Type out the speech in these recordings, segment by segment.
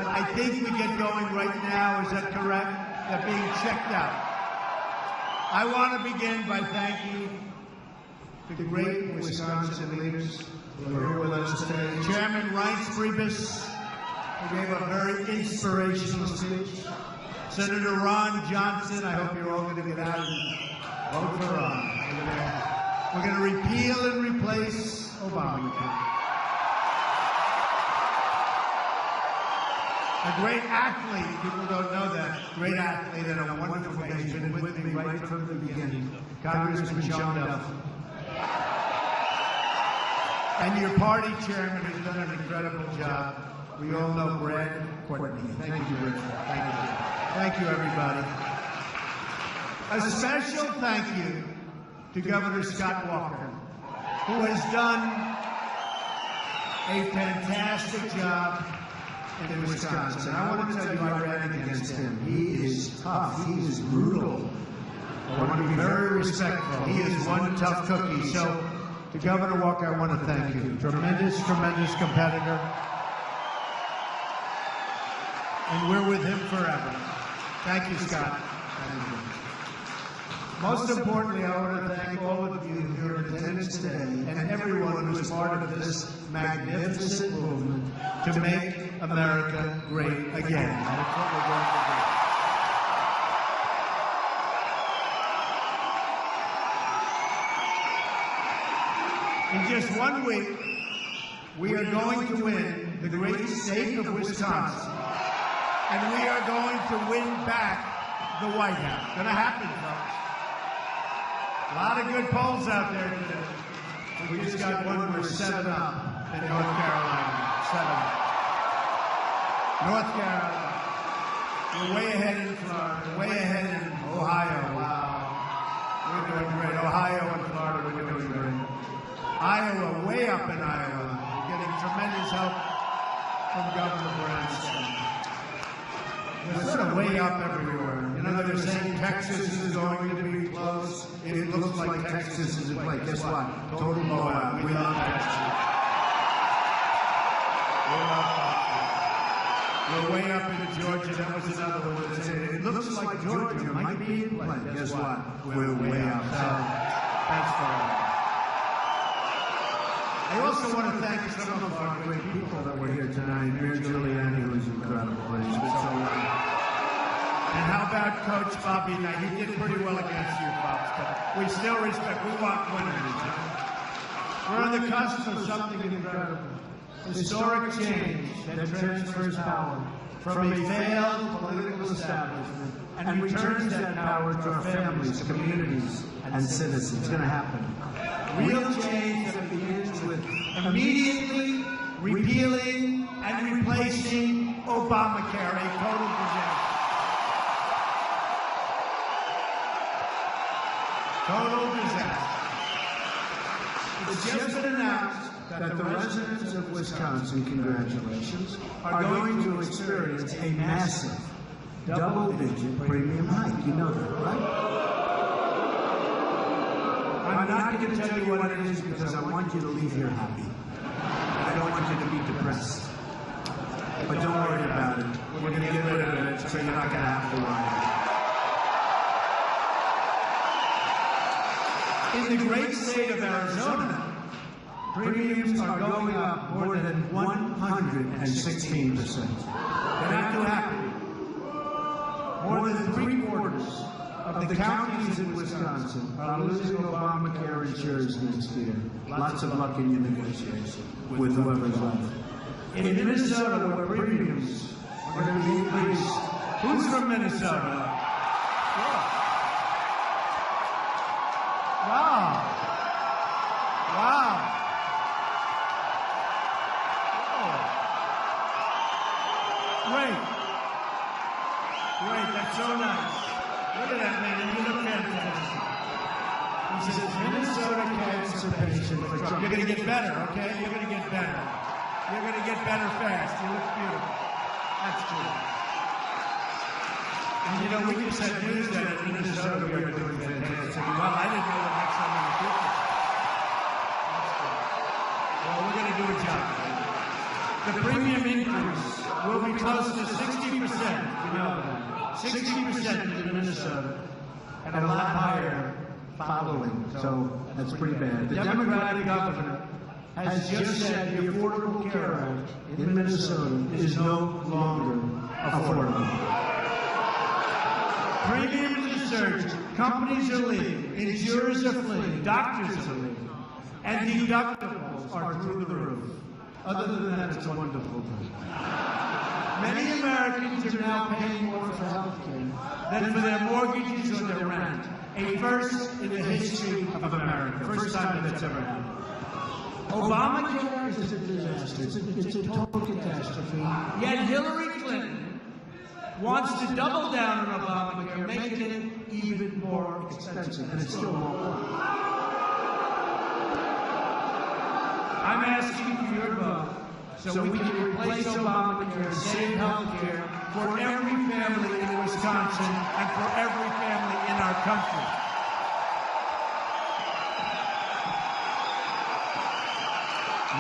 but I think we get going right now. Is that correct? They're being checked out. I want to begin by thanking the great Wisconsin leaders who are here with us today. Chairman Reince Priebus, who gave a very inspirational speech. Senator Ron Johnson, I hope you're all going to get out and vote for Ron. We're going to repeal and replace Obamacare. A great athlete, people don't know that, great athlete and a wonderful guy. He's been with me right from the beginning, Congressman Sean Duffy. And your party chairman has done an incredible job. We all know Brad Courtney. Thank you, Richard. Thank you. Thank you, everybody. A special thank you to Governor Scott Walker, who has done a fantastic job in Wisconsin. I want to tell you, I ran against him. He is tough. He is brutal. I want to be very respectful. He is one tough cookie. So, to Governor Walker, I want to thank you. Tremendous, tremendous competitor. And we're with him forever. Thank you, Scott. Thank you. Most importantly, I want to thank all of you here in attendance today and everyone who is part of this magnificent movement to make America great again. That's what we're going to do. In just 1 week, we are going to win the great state of Wisconsin, and we are going to win back the White House. Going to happen, folks. A lot of good polls out there today. We just got one. We're 7 up in North Carolina. 7 up. North Carolina. We're way ahead in Florida. Way ahead in Ohio. Wow. We're doing great. Ohio and Florida, we're doing great. Iowa, way up in Iowa. We're getting tremendous help from Governor Branstad. We're sort of way up everywhere. You know, they're saying Texas is going to be close. It looks like Texas is in play. Guess what? Total blowout. We love Texas. We love Texas. We're way up into Georgia. That was another one that said it looks like Georgia might be in play. Guess what? We're way up. So that's for us. I also want to thank some of our great people that were here tonight. Mayor Giuliani, who is incredible. He's been so well. And how about Coach Bobby Knight? He did pretty well against you, folks, but we still respect. We want winners. We're on the cusp of something incredible. Historic change that transfers power from a failed political establishment and returns that power to our families, communities, and citizens. It's going to happen. Real change that begins with immediately repealing and replacing Obamacare, a total disaster. Total disaster. It's just been announced that the residents of Wisconsin, congratulations, are going to experience a massive double-digit premium hike. You know that, right? I'm not going to tell you what it is because I want you to leave here happy. I don't want you to be depressed. But don't worry about it. We're going to get rid of it, so you're not going to have to worry. In the great state of Arizona, premiums are going up more than 116%. They're not too happy. More than 3/4 of the counties in Wisconsin are losing Obamacare insurance next year. Lots of luck in your negotiation with whoever's left. In Minnesota, where premiums are going to be increased. Who's from Minnesota? Wow. Wow. Great. Great, that's so nice. Look at that, man. You look fantastic. He says, Minnesota cancer patient for Trump. You're going to get better, okay? You're going to get better. You're going to get better fast. You look beautiful. That's good. And you know, we just had news that in Minnesota we are doing fantastic. Well, I didn't know the next time in the future. That's good. Well, we're going to do a job. The premium increase will be be close to 60%, you know that. 60% in Minnesota, and a lot higher following. So that's pretty bad. The Democratic governor has just said the Affordable Care Act in Minnesota is no longer affordable. Premiums are surging, companies are leaving, insurers are fleeing, doctors are leaving, and deductibles are through the roof. Other than that, it's a wonderful thing. Many Americans are now paying more for health care than for their mortgages or their rent. A first in the history of America. First time that's ever happened. Obamacare is a disaster. It's a total catastrophe. Yet Hillary Clinton wants to double down on Obamacare, making it even more expensive, and it still won't work. I'm asking for your vote so we can replace Obamacare and save health care for every family in Wisconsin and for every family in our country.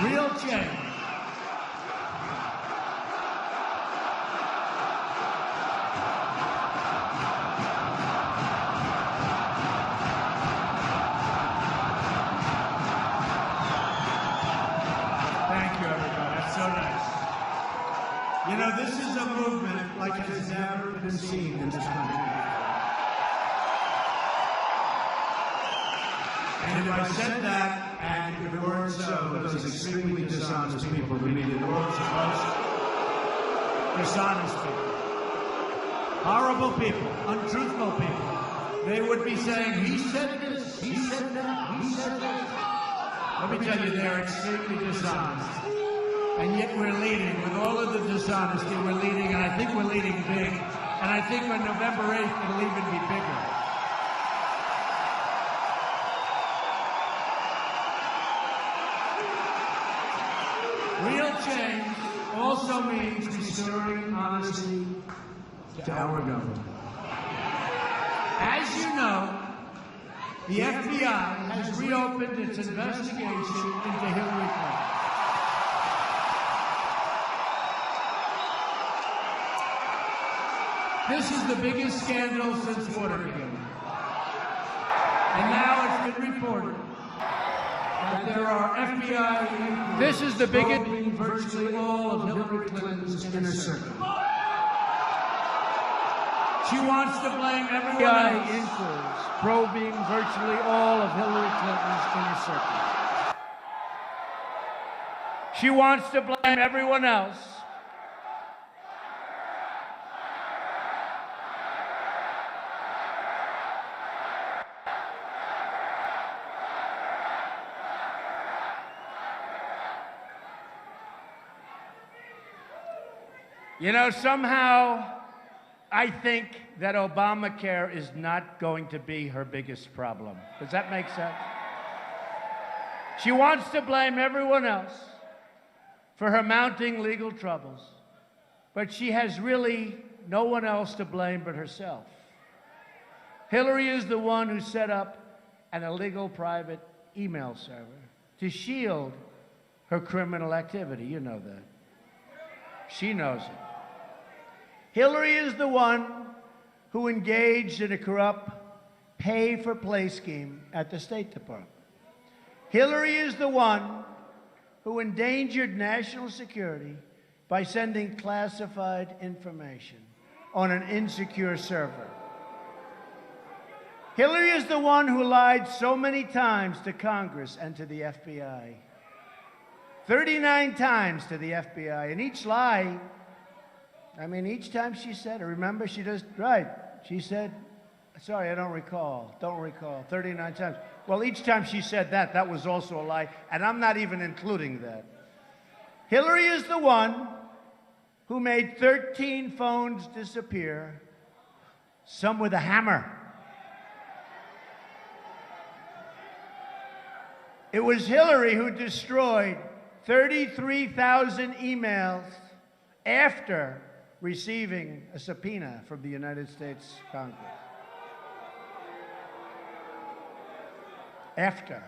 Real change. Thank you, everybody. That's so nice. You know, this is a movement like it has never been seen in this country. And if I said that, and if it weren't so, those extremely dishonest people who needed the world's most dishonest people, horrible people, untruthful people, they would be saying, he said this, he said that, he said this. Let me tell you, they're extremely dishonest. And yet we're leading. With all of the dishonesty, we're leading, and I think we're leading big. And I think on November 8th, it'll even be bigger. Real change also means restoring honesty to our government. As you know, the FBI has reopened its investigation into Hillary Clinton. This is the biggest scandal since Watergate. And now it's been reported that there are FBI. This is the biggest. Probing virtually all of Hillary Clinton's inner circle. She wants to blame everyone else. Inquiries probing virtually all of Hillary Clinton's inner circle. She wants to blame everyone else. You know, somehow I think that Obamacare is not going to be her biggest problem. Does that make sense? She wants to blame everyone else for her mounting legal troubles, but she has really no one else to blame but herself. Hillary is the one who set up an illegal private email server to shield her criminal activity. You know that. She knows it. Hillary is the one who engaged in a corrupt pay-for-play scheme at the State Department. Hillary is the one who endangered national security by sending classified information on an insecure server. Hillary is the one who lied so many times to Congress and to the FBI. 39 times to the FBI, and each lie, I mean, each time she said it, remember, she just, right, she said, sorry, I don't recall, 39 times. Well, each time she said that, that was also a lie, and I'm not even including that. Hillary is the one who made 13 phones disappear, some with a hammer. It was Hillary who destroyed 33,000 emails after receiving a subpoena from the United States Congress. After.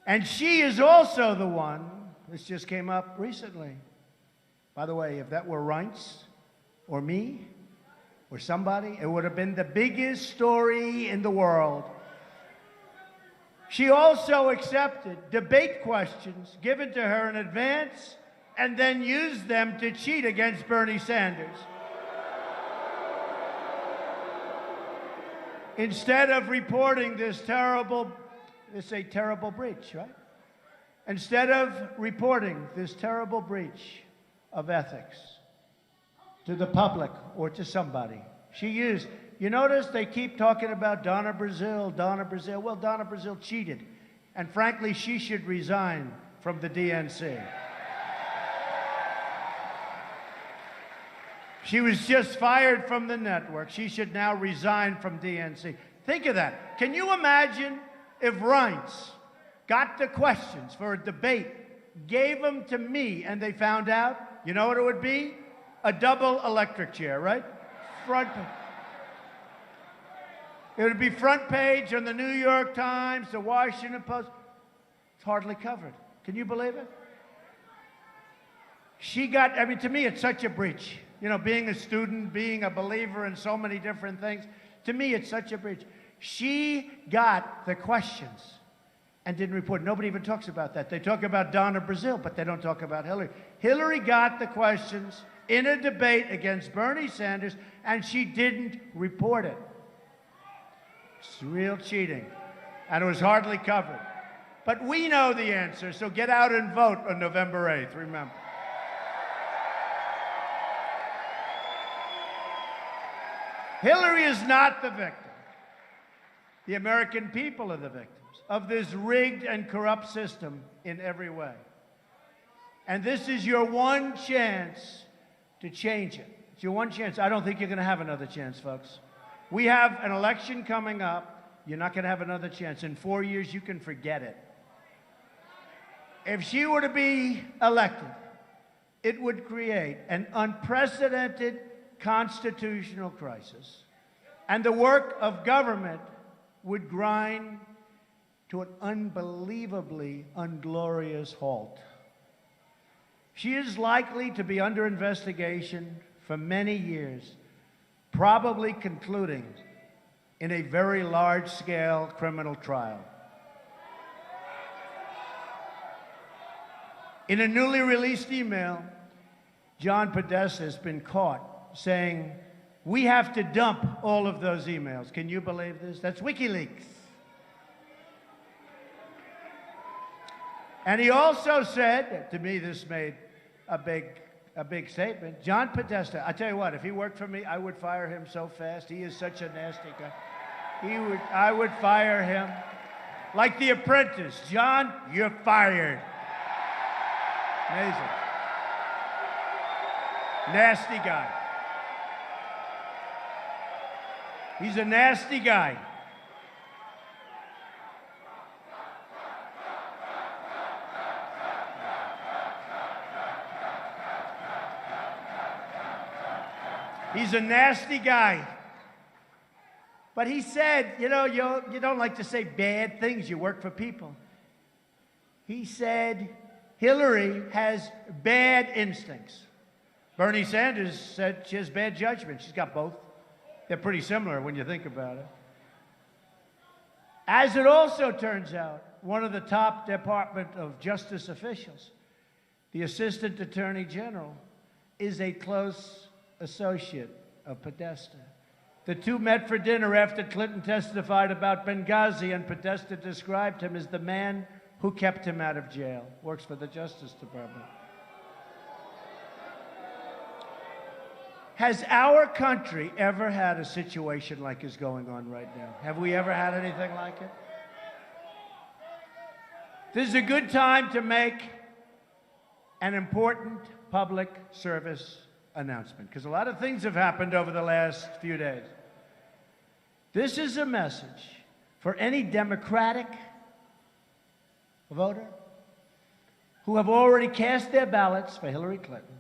And she is also the one, this just came up recently, By the way, if that were Reince or me or somebody, it would have been the biggest story in the world. She also accepted debate questions given to her in advance and then used them to cheat against Bernie Sanders. Instead of reporting this terrible breach, right? Instead of reporting this terrible breach of ethics to the public or to somebody, she used, you notice they keep talking about Donna Brazile, Donna Brazile. Well, Donna Brazile cheated. And frankly, she should resign from the DNC. She was just fired from the network. She should now resign from DNC. Think of that. Can you imagine if Reince got the questions for a debate, gave them to me, and they found out? You know what it would be? A double electric chair, right? Front page. It would be front page on the New York Times, the Washington Post. It's hardly covered. Can you believe it? She got, I mean, to me, it's such a breach. You know, being a student, being a believer in so many different things, to me, it's such a breach. She got the questions and didn't report. Nobody even talks about that. They talk about Donna Brazile, but they don't talk about Hillary. Hillary got the questions in a debate against Bernie Sanders, and she didn't report it. It's real cheating, and it was hardly covered. But we know the answer, so get out and vote on November 8th, remember. Hillary is not the victim. The American people are the victims of this rigged and corrupt system in every way. And this is your one chance to change it. It's your one chance. I don't think you're going to have another chance, folks. We have an election coming up. You're not going to have another chance. In 4 years, you can forget it. If she were to be elected, it would create an unprecedented constitutional crisis, and the work of government would grind to an unbelievably unglorious halt. She is likely to be under investigation for many years, probably concluding in a very large-scale criminal trial. In a newly released email, John Podesta has been caught saying, we have to dump all of those emails. Can you believe this? That's WikiLeaks. And he also said, to me this made a big statement, John Podesta, I tell you what, if he worked for me, I would fire him so fast. He is such a nasty guy. I would fire him. Like The Apprentice. John, you're fired. Amazing. Nasty guy. He's a nasty guy. He's a nasty guy. But he said, you know, you don't like to say bad things. You work for people. He said, Hillary has bad instincts. Bernie Sanders said she has bad judgment. She's got both. They're pretty similar when you think about it. As it also turns out, one of the top Department of Justice officials, the Assistant Attorney General, is a close associate of Podesta. The two met for dinner after Clinton testified about Benghazi, and Podesta described him as the man who kept him out of jail. Works for the Justice Department. Has our country ever had a situation like is going on right now? Have we ever had anything like it? This is a good time to make an important public service announcement, because a lot of things have happened over the last few days. This is a message for any Democratic voter who have already cast their ballots for Hillary Clinton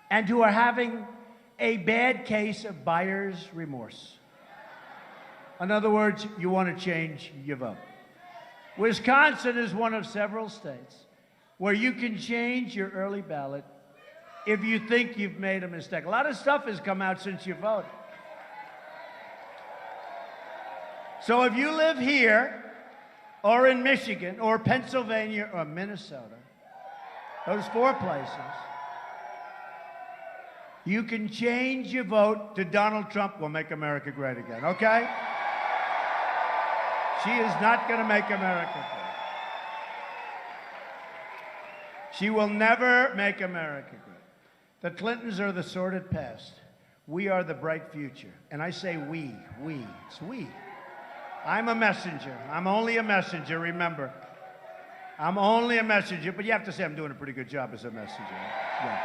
and who are having a bad case of buyer's remorse. In other words, you want to change your vote. Wisconsin is one of several states where you can change your early ballot if you think you've made a mistake. A lot of stuff has come out since you voted. So if you live here, or in Michigan, or Pennsylvania, or Minnesota, those 4 places, you can change your vote to Donald Trump will make America great again, okay? She is not going to make America great. She will never make America great. The Clintons are the sordid past. We are the bright future. And I say we. It's we. I'm a messenger. I'm only a messenger, remember. I'm only a messenger, but you have to say I'm doing a pretty good job as a messenger. Yeah.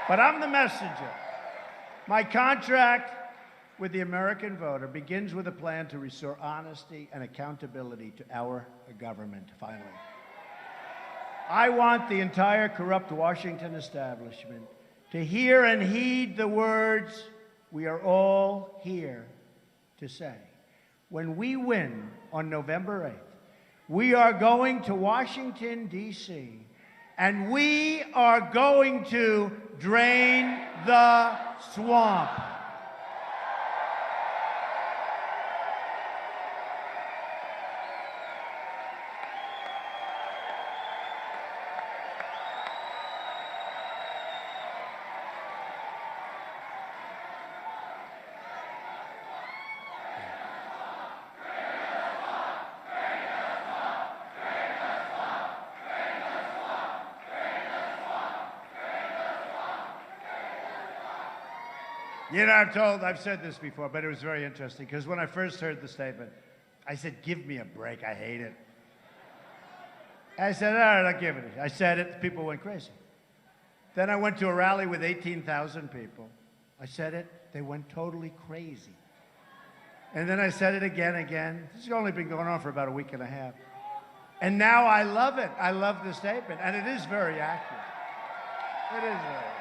But I'm the messenger. My contract with the American voter begins with a plan to restore honesty and accountability to our government, finally. I want the entire corrupt Washington establishment to hear and heed the words we are all here to say. When we win on November 8th, we are going to Washington, D.C., and we are going to drain the swamp. You know, I've said this before, but it was very interesting, because when I first heard the statement, I said, give me a break, I hate it. I said, all right, I'll give it. I said it, people went crazy. Then I went to a rally with 18,000 people. I said it, they went totally crazy. And then I said it again. This has only been going on for about a week and a half. And now I love it. I love the statement, and it is very accurate. It is very accurate.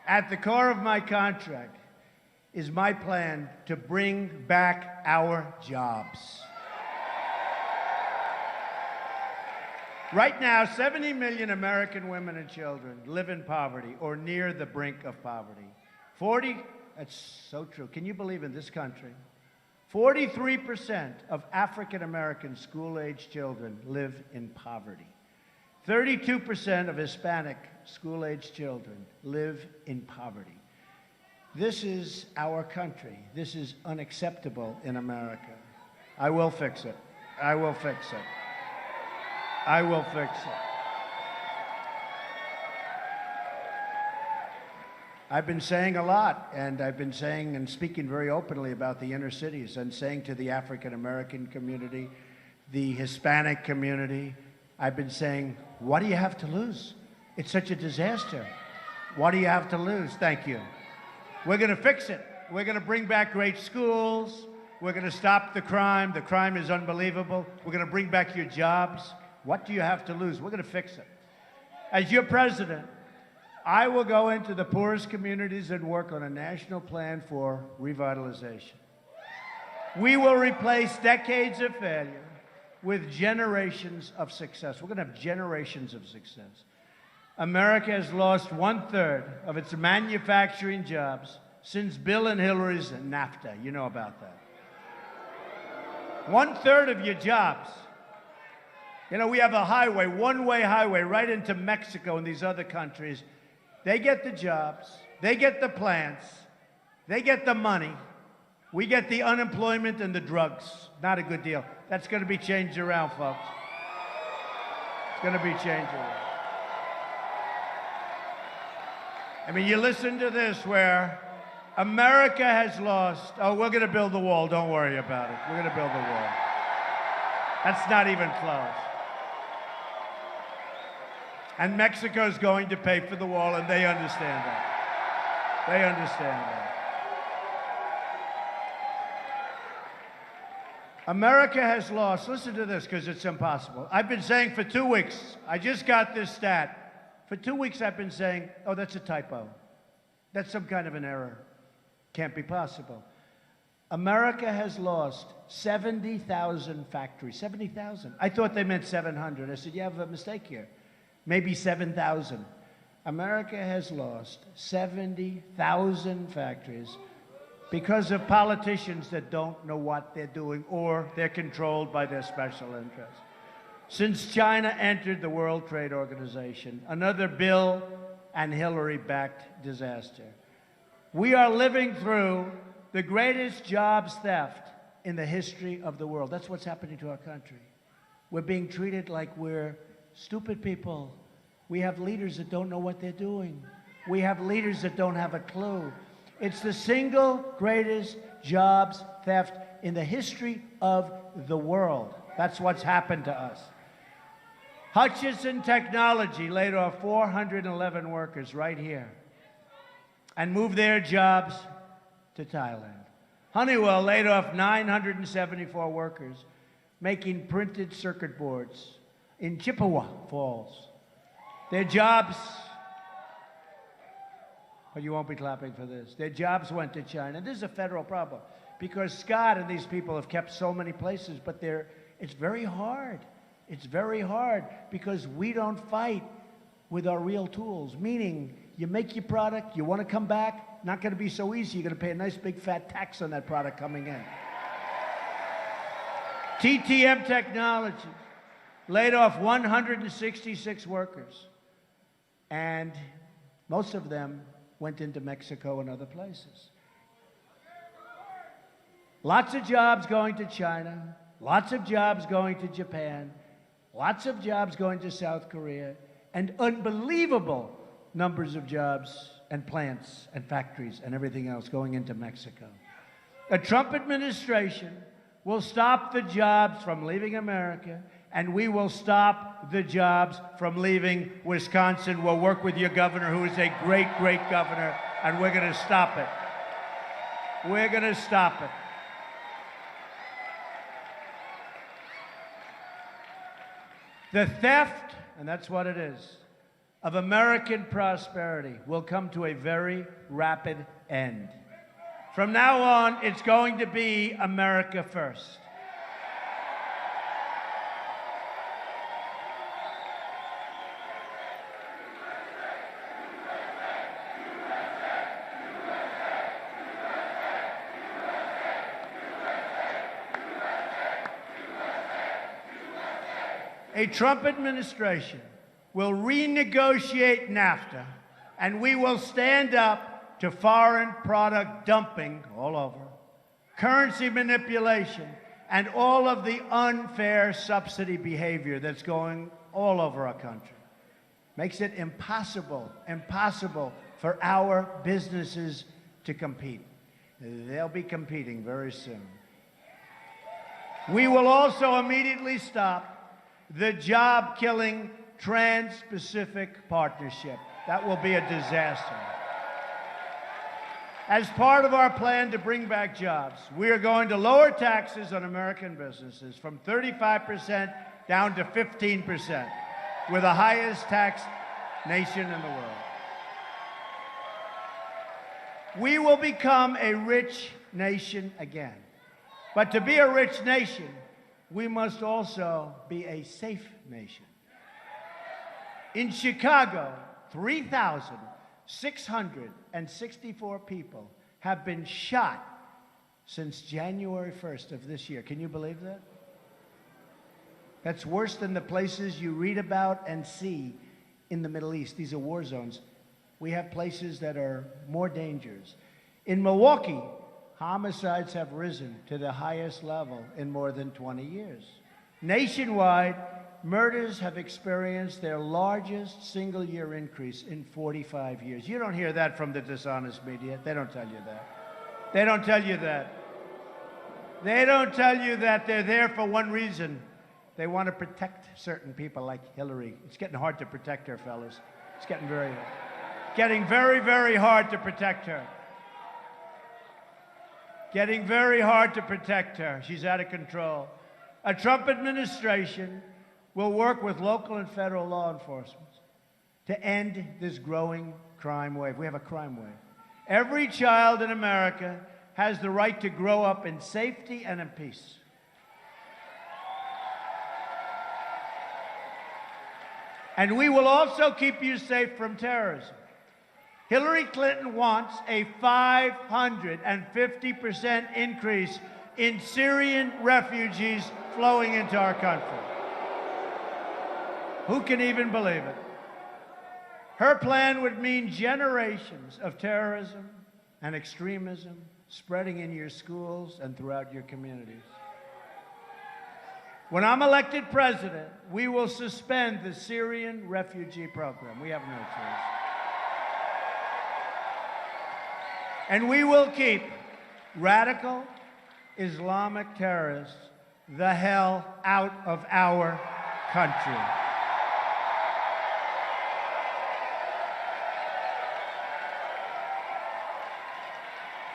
At the core of my contract is my plan to bring back our jobs. Right now, 70 million American women and children live in poverty or near the brink of poverty. That's so true. Can you believe in this country? 43% of African American school-age children live in poverty. 32% of Hispanic school-age children live in poverty. This is our country. This is unacceptable in America. I will fix it. I will fix it. I will fix it. I've been saying a lot, and I've been saying and speaking very openly about the inner cities and saying to the African American community, the Hispanic community, I've been saying, what do you have to lose? It's such a disaster. What do you have to lose? Thank you. We're going to fix it. We're going to bring back great schools. We're going to stop the crime. The crime is unbelievable. We're going to bring back your jobs. What do you have to lose? We're going to fix it. As your president, I will go into the poorest communities and work on a national plan for revitalization. We will replace decades of failure with generations of success. We're going to have generations of success. America has lost 1/3 of its manufacturing jobs since Bill and Hillary's NAFTA. You know about that. 1/3 of your jobs. You know, we have a highway, one-way highway, right into Mexico and these other countries. They get the jobs, they get the plants, they get the money. We get the unemployment and the drugs. Not a good deal. That's going to be changed around, folks. It's going to be changed around. I mean, you listen to this where America has lost, oh, we're going to build the wall. Don't worry about it. We're going to build the wall. That's not even close. And Mexico's going to pay for the wall, and they understand that. They understand that. America has lost, listen to this because it's impossible. I've been saying for 2 weeks, I just got this stat. For 2 weeks I've been saying, oh, that's a typo. That's some kind of an error. Can't be possible. America has lost 70,000 factories. 70,000. I thought they meant 700. I said, you have a mistake here. Maybe 7,000. America has lost 70,000 factories because of politicians that don't know what they're doing or they're controlled by their special interests. Since China entered the World Trade Organization, another Bill and Hillary-backed disaster, we are living through the greatest jobs theft in the history of the world. That's what's happening to our country. We're being treated like we're stupid people. We have leaders that don't know what they're doing. We have leaders that don't have a clue. It's the single greatest jobs theft in the history of the world. That's what's happened to us. Hutchison Technology laid off 411 workers right here and moved their jobs to Thailand. Honeywell laid off 974 workers making printed circuit boards in Chippewa Falls. Their jobs, but you won't be clapping for this, their jobs went to China. This is a federal problem because Scott and these people have kept so many places, but it's very hard. It's very hard because we don't fight with our real tools, meaning you make your product, you want to come back, not going to be so easy. You're going to pay a nice big fat tax on that product coming in. TTM Technologies laid off 166 workers, and most of them went into Mexico and other places. Lots of jobs going to China, lots of jobs going to Japan, lots of jobs going to South Korea, and unbelievable numbers of jobs and plants and factories and everything else going into Mexico. A Trump administration will stop the jobs from leaving America, and we will stop the jobs from leaving Wisconsin. We'll work with your governor, who is a great, great governor, and we're going to stop it. We're going to stop it. The theft, and that's what it is, of American prosperity will come to a very rapid end. From now on, it's going to be America first. A Trump administration will renegotiate NAFTA, and we will stand up to foreign product dumping all over, currency manipulation, and all of the unfair subsidy behavior that's going all over our country. Makes it impossible for our businesses to compete. They'll be competing very soon. We will also immediately stop the job-killing Trans-Pacific Partnership. That will be a disaster. As part of our plan to bring back jobs, we are going to lower taxes on American businesses from 35% down to 15%. We're the highest taxed nation in the world. We will become a rich nation again. But to be a rich nation, we must also be a safe nation. In Chicago, 3,664 people have been shot since January 1st of this year. Can you believe that? That's worse than the places you read about and see in the Middle East. These are war zones. We have places that are more dangerous. In Milwaukee, homicides have risen to the highest level in more than 20 years. Nationwide, murders have experienced their largest single-year increase in 45 years. You don't hear that from the dishonest media. They don't tell you that. They don't tell you that. They don't tell you that. They're there for one reason. They want to protect certain people like Hillary. It's getting hard to protect her, fellas. It's getting very hard to protect her. Getting very hard to protect her. She's out of control. A Trump administration will work with local and federal law enforcement to end this growing crime wave. We have a crime wave. Every child in America has the right to grow up in safety and in peace. And we will also keep you safe from terrorism. Hillary Clinton wants a 550% increase in Syrian refugees flowing into our country. Who can even believe it? Her plan would mean generations of terrorism and extremism spreading in your schools and throughout your communities. When I'm elected president, we will suspend the Syrian refugee program. We have no choice. And we will keep radical Islamic terrorists the hell out of our country.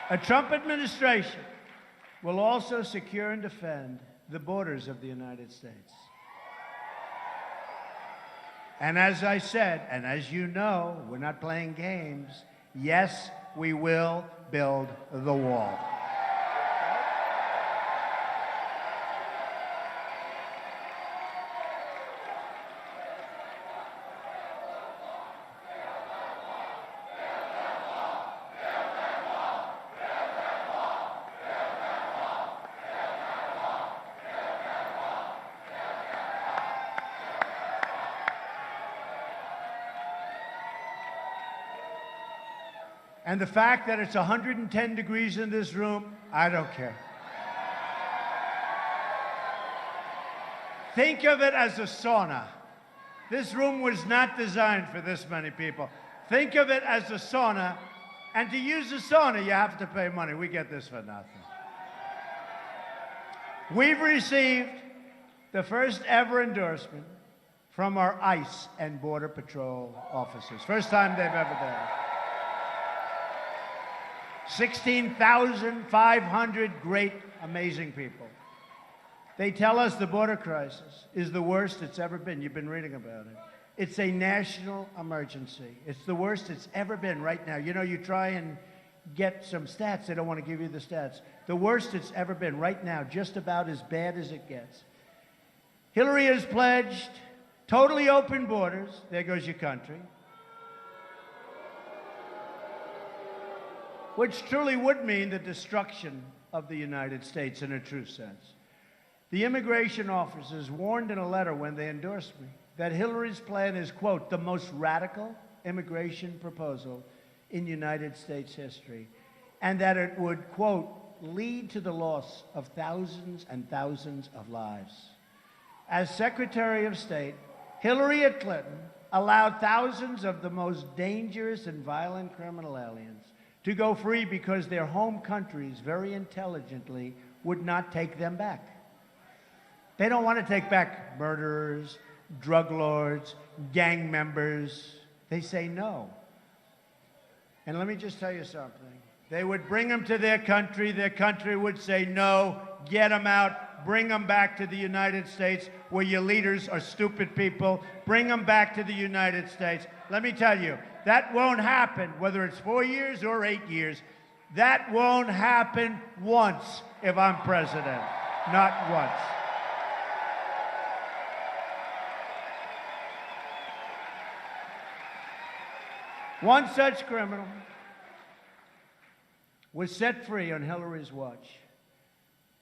A Trump administration will also secure and defend the borders of the United States. And as I said, and as you know, we're not playing games. Yes, we will build the wall. And the fact that it's 110 degrees in this room, I don't care. Think of it as a sauna. This room was not designed for this many people. Think of it as a sauna, and to use a sauna, you have to pay money. We get this for nothing. We've received the first ever endorsement from our ICE and Border Patrol officers. First time they've ever done it. 16,500 great, amazing people. They tell us the border crisis is the worst it's ever been. You've been reading about it. It's a national emergency. It's the worst it's ever been right now. You know, you try and get some stats. They don't want to give you the stats. The worst it's ever been right now, just about as bad as it gets. Hillary has pledged totally open borders. There goes your country. Which truly would mean the destruction of the United States in a true sense. The immigration officers warned in a letter when they endorsed me that Hillary's plan is, quote, the most radical immigration proposal in United States history, and that it would, quote, lead to the loss of thousands and thousands of lives. As Secretary of State, Hillary Clinton allowed thousands of the most dangerous and violent criminal aliens to go free because their home countries, very intelligently, would not take them back. They don't want to take back murderers, drug lords, gang members. They say no. And let me just tell you something. They would bring them to their country would say no, get them out, bring them back to the United States where your leaders are stupid people, bring them back to the United States. Let me tell you, that won't happen, whether it's 4 years or 8 years. That won't happen once if I'm president. Not once. One such criminal was set free on Hillary's watch.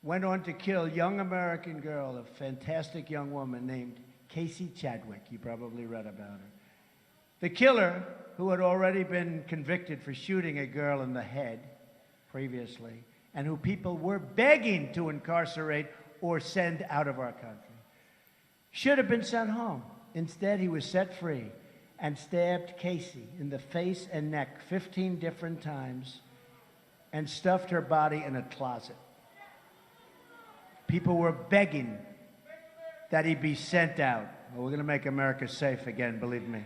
Went on to kill a young American girl, a fantastic young woman named Casey Chadwick. You probably read about her. The killer, who had already been convicted for shooting a girl in the head previously, and who people were begging to incarcerate or send out of our country, should have been sent home. Instead, he was set free and stabbed Casey in the face and neck 15 different times and stuffed her body in a closet. People were begging that he be sent out. Well, we're going to make America safe again, believe me.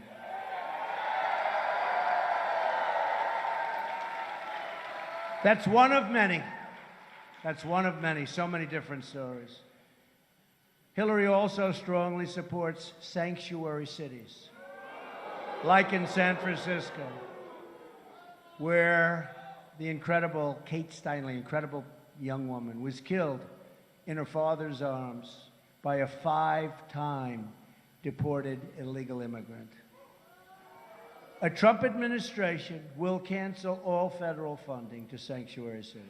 That's one of many. That's one of many. So many different stories. Hillary also strongly supports sanctuary cities, like in San Francisco, where the incredible Kate Steinle, incredible young woman, was killed in her father's arms by a 5-time deported illegal immigrant. A Trump administration will cancel all federal funding to sanctuary cities.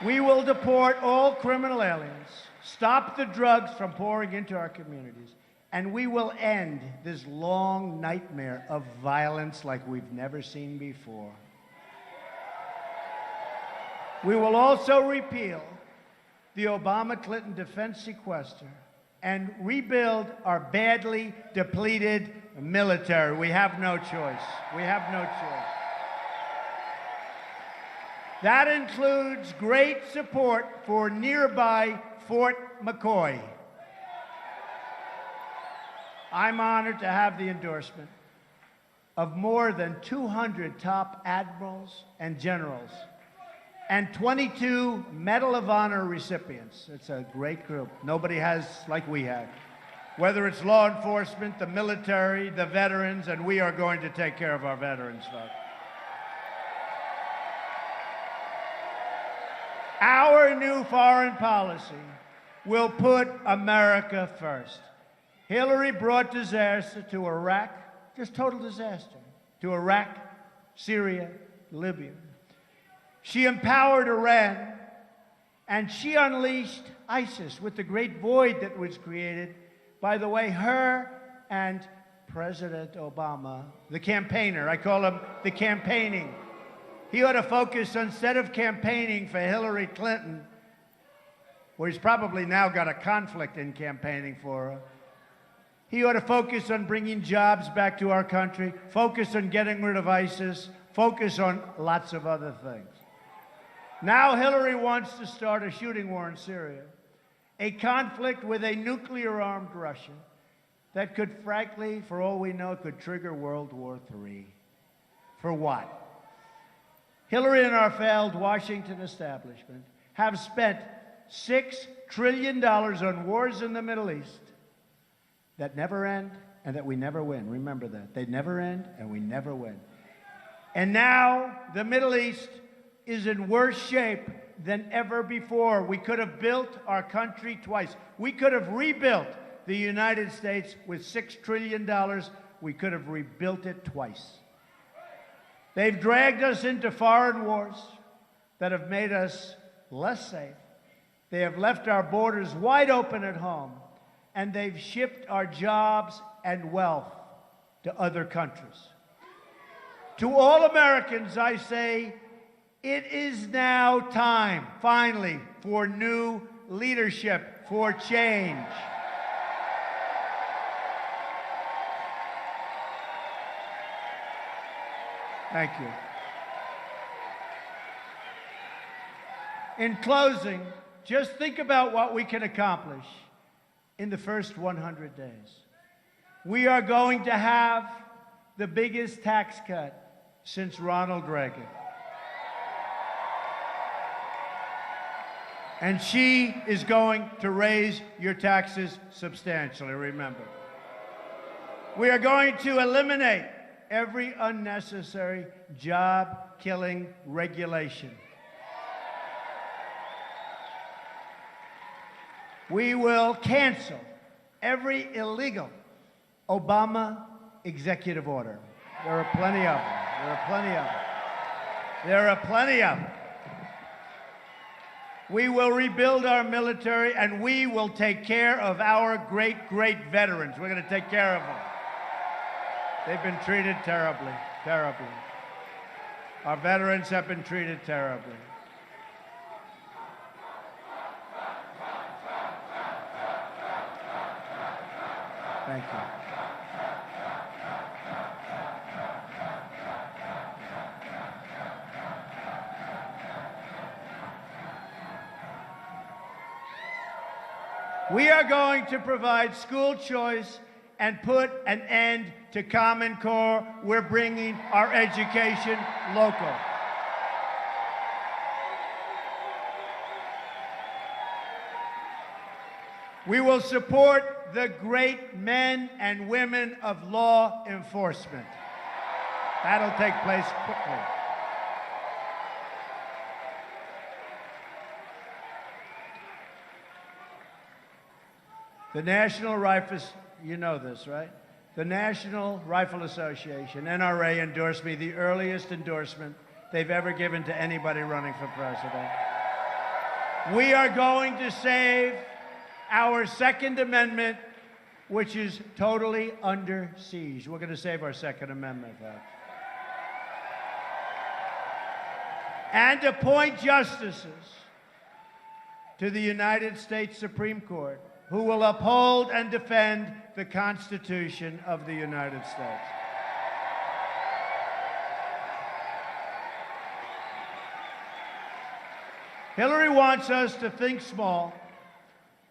We will deport all criminal aliens, stop the drugs from pouring into our communities, and we will end this long nightmare of violence like we've never seen before. We will also repeal the Obama-Clinton defense sequester and rebuild our badly depleted military. We have no choice. We have no choice. That includes great support for nearby Fort McCoy. I'm honored to have the endorsement of more than 200 top admirals and generals and 22 Medal of Honor recipients. It's a great group. Nobody has like we have. Whether it's law enforcement, the military, the veterans, and we are going to take care of our veterans, folks. Our new foreign policy will put America first. Hillary brought disaster to Iraq, just total disaster, to Iraq, Syria, Libya. She empowered Iran, and she unleashed ISIS with the great void that was created by the way her and President Obama, the campaigner, I call him the campaigning. He ought to focus, instead of campaigning for Hillary Clinton, where he's probably now got a conflict in campaigning for her, he ought to focus on bringing jobs back to our country, focus on getting rid of ISIS, focus on lots of other things. Now Hillary wants to start a shooting war in Syria, a conflict with a nuclear-armed Russia that could, frankly, for all we know, could trigger World War III. For what? Hillary and our failed Washington establishment have spent $6 trillion on wars in the Middle East that never end and that we never win. Remember that. They never end and we never win. And now the Middle East is in worse shape than ever before. We could have built our country twice. We could have rebuilt the United States with $6 trillion. We could have rebuilt it twice. They've dragged us into foreign wars that have made us less safe. They have left our borders wide open at home, and they've shipped our jobs and wealth to other countries. To all Americans, I say, it is now time, finally, for new leadership, for change. Thank you. In closing, just think about what we can accomplish in the first 100 days. We are going to have the biggest tax cut since Ronald Reagan. And she is going to raise your taxes substantially, remember. We are going to eliminate every unnecessary job-killing regulation. We will cancel every illegal Obama executive order. There are plenty of them. There are plenty of them. There are plenty of them. We will rebuild our military, and we will take care of our great, great veterans. We're going to take care of them. They've been treated terribly, terribly. Our veterans have been treated terribly. Thank you. We are going to provide school choice and put an end to Common Core. We're bringing our education local. We will support the great men and women of law enforcement. That'll take place quickly. The National Rifle, you know this, right? The National Rifle Association, NRA, endorsed me, the earliest endorsement they've ever given to anybody running for president. We are going to save our Second Amendment, which is totally under siege. We're going to save our Second Amendment, folks. And appoint justices to the United States Supreme Court who will uphold and defend the Constitution of the United States. Hillary wants us to think small,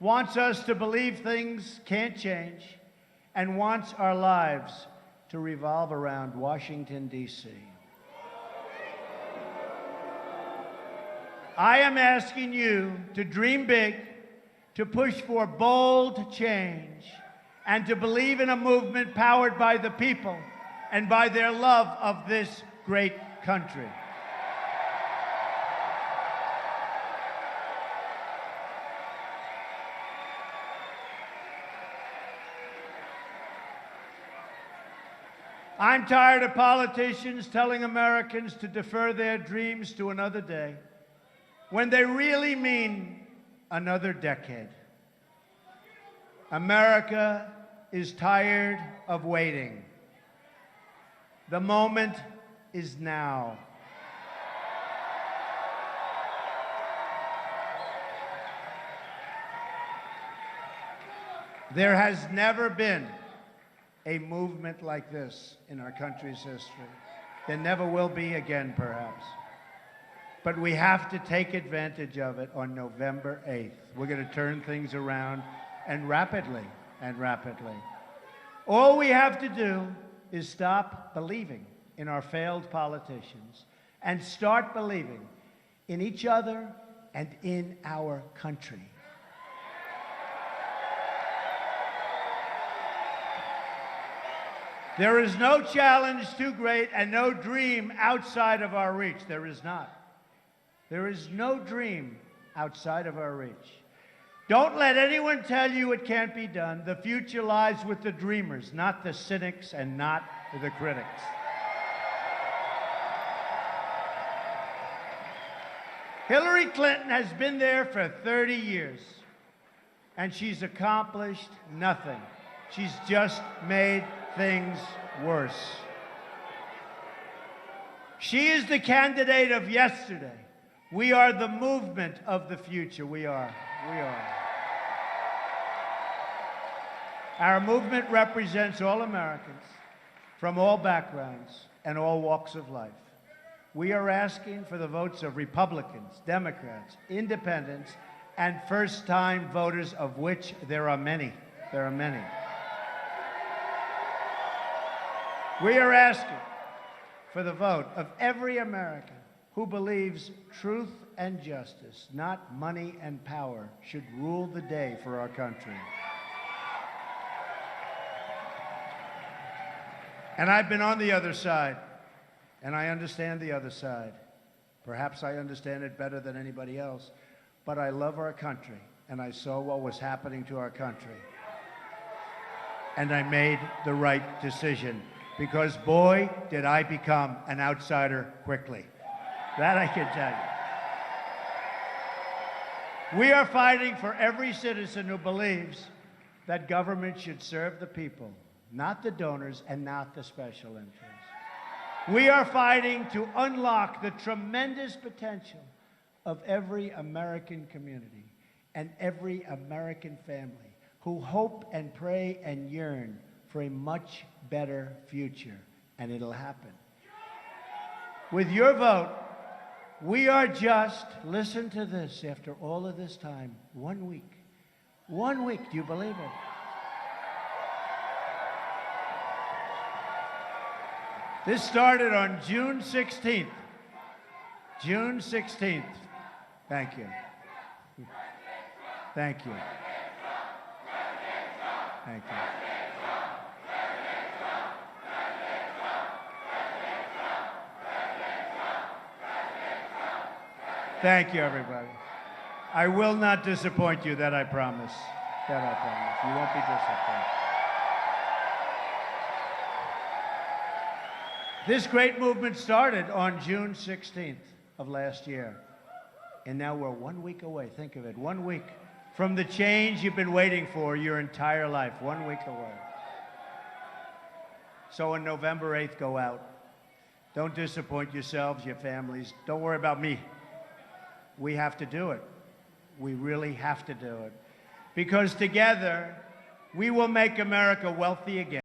wants us to believe things can't change, and wants our lives to revolve around Washington, D.C. I am asking you to dream big, to push for bold change, and to believe in a movement powered by the people and by their love of this great country. I'm tired of politicians telling Americans to defer their dreams to another day, when they really mean another decade. America is tired of waiting. The moment is now. There has never been a movement like this in our country's history. There never will be again, perhaps. But we have to take advantage of it on November 8th. We're going to turn things around, and rapidly, and rapidly. All we have to do is stop believing in our failed politicians and start believing in each other and in our country. There is no challenge too great and no dream outside of our reach. There is not. There is no dream outside of our reach. Don't let anyone tell you it can't be done. The future lies with the dreamers, not the cynics and not the critics. Hillary Clinton has been there for 30 years, and she's accomplished nothing. She's just made things worse. She is the candidate of yesterday. We are the movement of the future. We are. We are. Our movement represents all Americans from all backgrounds and all walks of life. We are asking for the votes of Republicans, Democrats, Independents, and first-time voters, of which there are many. There are many. We are asking for the vote of every American who believes truth and justice, not money and power, should rule the day for our country. And I've been on the other side, and I understand the other side. Perhaps I understand it better than anybody else, but I love our country, and I saw what was happening to our country. And I made the right decision, because boy, did I become an outsider quickly. That I can tell you. We are fighting for every citizen who believes that government should serve the people, not the donors and not the special interests. We are fighting to unlock the tremendous potential of every American community and every American family who hope and pray and yearn for a much better future, and it'll happen. With your vote, we are just, listen to this, after all of this time, 1 week. 1 week, do you believe it? This started on June 16th. June 16th. Thank you. Thank you. Thank you. Thank you, everybody. I will not disappoint you, that I promise. That I promise. You won't be disappointed. This great movement started on June 16th of last year. And now we're 1 week away. Think of it, 1 week from the change you've been waiting for your entire life. 1 week away. So on November 8th, go out. Don't disappoint yourselves, your families. Don't worry about me. We have to do it. We really have to do it. Because together, we will make America wealthy again.